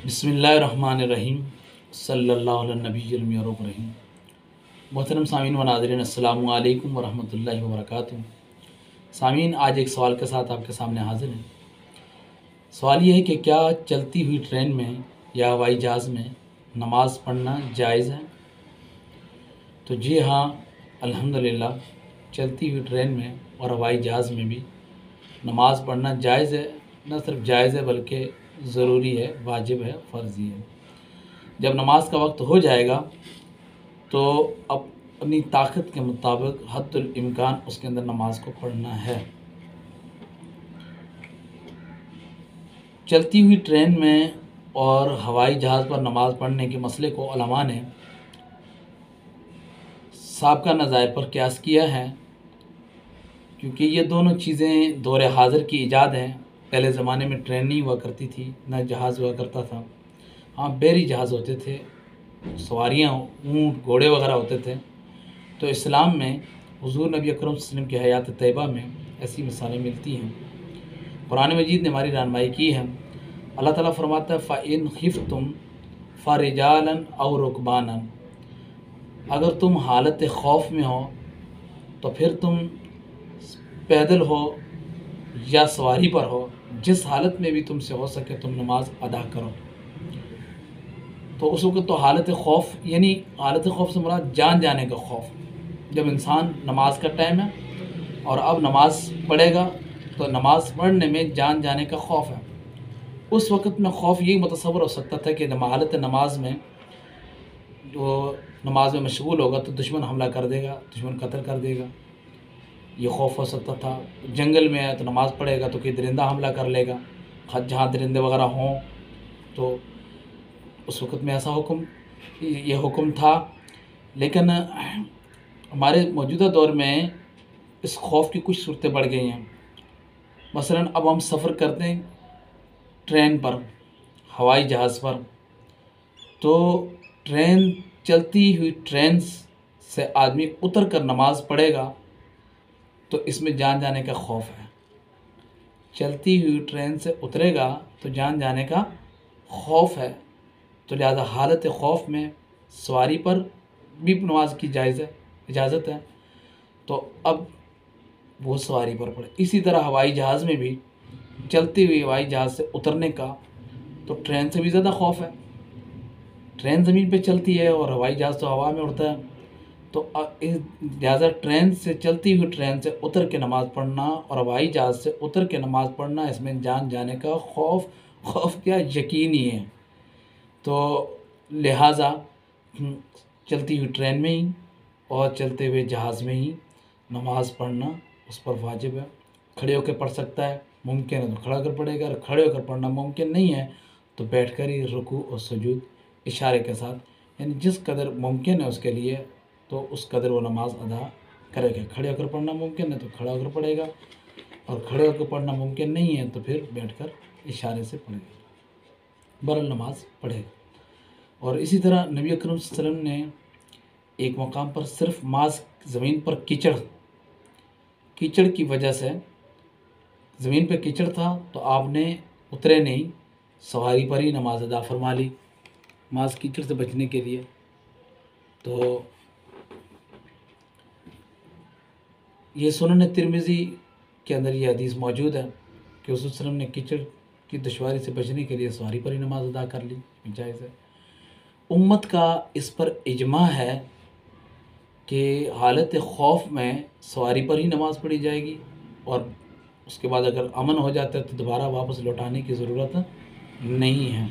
بسم اللہ الرحمن الرحیم صلی اللہ علیہ نبی الرحیم۔ محترم سامعین و ناظرین، السلام علیکم ورحمۃ اللہ وبرکاتہ۔ سامعین، آج ایک سوال کے ساتھ آپ کے سامنے حاضر ہیں۔ سوال یہ ہے کہ کیا چلتی ہوئی ٹرین میں یا ہوائی جہاز میں نماز پڑھنا جائز ہے؟ تو جی ہاں، الحمدللہ چلتی ہوئی ٹرین میں اور ہوائی جہاز میں بھی نماز پڑھنا جائز ہے۔ نہ صرف جائز ہے بلکہ ضروری ہے، واجب ہے، فرضی ہے۔ جب نماز کا وقت ہو جائے گا تو اپنی طاقت کے مطابق حد الامکان اس کے اندر نماز کو پڑھنا ہے۔ چلتی ہوئی ٹرین میں اور ہوائی جہاز پر نماز پڑھنے کے مسئلے کو علماء نے سابقہ نظائر پر قیاس کیا ہے، کیونکہ یہ دونوں چیزیں دور حاضر کی ایجاد ہیں۔ پہلے زمانے میں ٹرین نہیں ہوا کرتی تھی، نہ جہاز ہوا کرتا تھا۔ ہاں، بحری جہاز ہوتے تھے، سواریاں اونٹ گھوڑے وغیرہ ہوتے تھے۔ تو اسلام میں حضور نبی اکرم صلی اللہ علیہ وسلم کی حیات طیبہ میں ایسی مثالیں ملتی ہیں۔ قرآن مجید نے ہماری رہنمائی کی ہے۔ اللہ تعالیٰ فرماتا ہے فَإِنْ خِفْتُمْ فَرِجَالًا أَوْ رُكْبَانًا، اگر تم حالت خوف میں ہو تو پھر تم پیدل ہو یا سواری پر ہو، جس حالت میں بھی تم سے ہو سکے تم نماز ادا کرو۔ تو اس وقت تو حالت خوف، یعنی حالت خوف سے مراد جان جانے کا خوف۔ جب انسان نماز کا ٹائم ہے اور اب نماز پڑھے گا تو نماز پڑھنے میں جان جانے کا خوف ہے۔ اس وقت میں خوف یہی متصور ہو سکتا تھا کہ حالت نماز میں جو نماز میں مشغول ہوگا تو دشمن حملہ کر دے گا، دشمن قتل کر دے گا، یہ خوف ہو سکتا تھا۔ جنگل میں ہے تو نماز پڑھے گا تو کوئی درندہ حملہ کر لے گا، جہاں درندے وغیرہ ہوں تو اس وقت میں ایسا یہ حکم تھا۔ لیکن ہمارے موجودہ دور میں اس خوف کی کچھ صورتیں بڑھ گئی ہیں۔ مثلاً اب ہم سفر کرتے ہیں ٹرین پر، ہوائی جہاز پر، تو چلتی ہوئی ٹرین سے آدمی اتر کر نماز پڑھے گا تو اس میں جان جانے کا خوف ہے۔ چلتی ہوئی ٹرین سے اترے گا تو جان جانے کا خوف ہے، تو لہذا حالت خوف میں سواری پر بھی نماز کی اجازت ہے، تو اب وہ سواری پر پڑھے۔ اسی طرح ہوائی جہاز میں بھی چلتی ہوئی ہوائی جہاز سے اترنے کا تو ٹرین سے بھی زیادہ خوف ہے۔ ٹرین زمین پہ چلتی ہے اور ہوائی جہاز تو ہوا میں اڑتا ہے، تو لہٰذا چلتی ہوئی ٹرین سے اتر کے نماز پڑھنا اور ہوائی جہاز سے اتر کے نماز پڑھنا، اس میں جان جانے کا خوف کیا یقینی ہے۔ تو لہٰذا چلتی ہوئی ٹرین میں ہی اور چلتے ہوئے جہاز میں ہی نماز پڑھنا اس پر واجب ہے۔ کھڑے ہو کے پڑھ سکتا ہے، ممکن ہے تو کھڑا کر پڑھے گا، اور کھڑے ہو کر پڑھنا ممکن نہیں ہے تو بیٹھ کر ہی رکوع اور سجود اشارے کے ساتھ، یعنی جس قدر ممکن ہے اس کے لیے تو اس قدر وہ نماز ادا کرے گا۔ کھڑے ہو کر پڑھنا ممکن ہے تو کھڑا ہو کر پڑھے گا، اور کھڑے ہو کر پڑھنا ممکن نہیں ہے تو پھر بیٹھ کر اشارے سے پڑھے گا، بہرحال نماز پڑھے گا۔ اور اسی طرح نبی اکرم صلی اللہ علیہ وسلم نے ایک مقام پر صرف زمین پر کیچڑ کی وجہ سے، زمین پہ کیچڑ تھا تو آپ نے اترے نہیں، سواری پر ہی نماز ادا فرما لی کیچڑ سے بچنے کے لیے۔ تو یہ سنن ترمذی کے اندر یہ حدیث موجود ہے کہ حضور صلی اللہ علیہ وسلم نے کیچڑ کی دشواری سے بچنے کے لیے سواری پر ہی نماز ادا کر لی، جائز ہے۔ امت کا اس پر اجماع ہے کہ حالت خوف میں سواری پر ہی نماز پڑھی جائے گی، اور اس کے بعد اگر امن ہو جاتا ہے تو دوبارہ واپس لوٹانے کی ضرورت نہیں ہے۔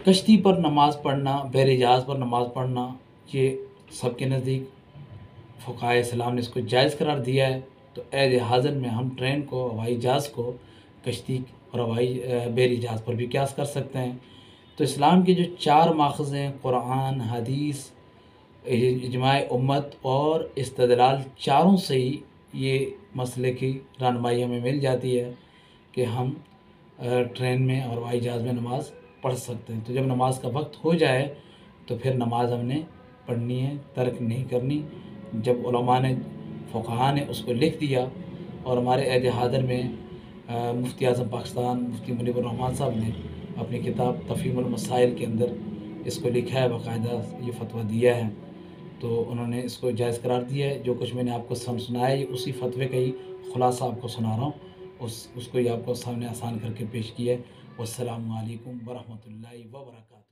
کشتی پر نماز پڑھنا، بحری جہاز پر نماز پڑھنا، یہ سب کے نزدیک فقہائے اسلام نے اس کو جائز قرار دیا ہے۔ تو عہد حاضر میں ہم ٹرین کو، ہوائی جہاز کو کشتی اور بحری جہاز پر بھی قیاس کر سکتے ہیں۔ تو اسلام کے جو 4 ماخذ ہیں، قرآن، حدیث، اجماع امت اور استدلال، چاروں سے ہی یہ مسئلے کی رہنمائی ہمیں مل جاتی ہے کہ ہم ٹرین میں اور ہوائی جہاز میں نماز پڑھ سکتے ہیں۔ تو جب نماز کا وقت ہو جائے تو پھر نماز ہم نے پڑھنی ہے، ترک نہیں کرنی۔ جب علماء نے، فقہاء نے اس کو لکھ دیا، اور ہمارے عہد حاضر میں مفتی اعظم پاکستان مفتی منیب الرحمان صاحب نے اپنی کتاب تفہیم المسائل کے اندر اس کو لکھا ہے، باقاعدہ یہ فتویٰ دیا ہے، تو انہوں نے اس کو جائز قرار دیا ہے۔ جو کچھ میں نے آپ کو سنایا ہے، یہ اسی فتوے کا ہی خلاصہ آپ کو سنا رہا ہوں، اس کو ہی آپ کو سامنے آسان کر کے پیش کیا ہے۔ والسلام علیکم ورحمۃ اللہ وبرکاتہ۔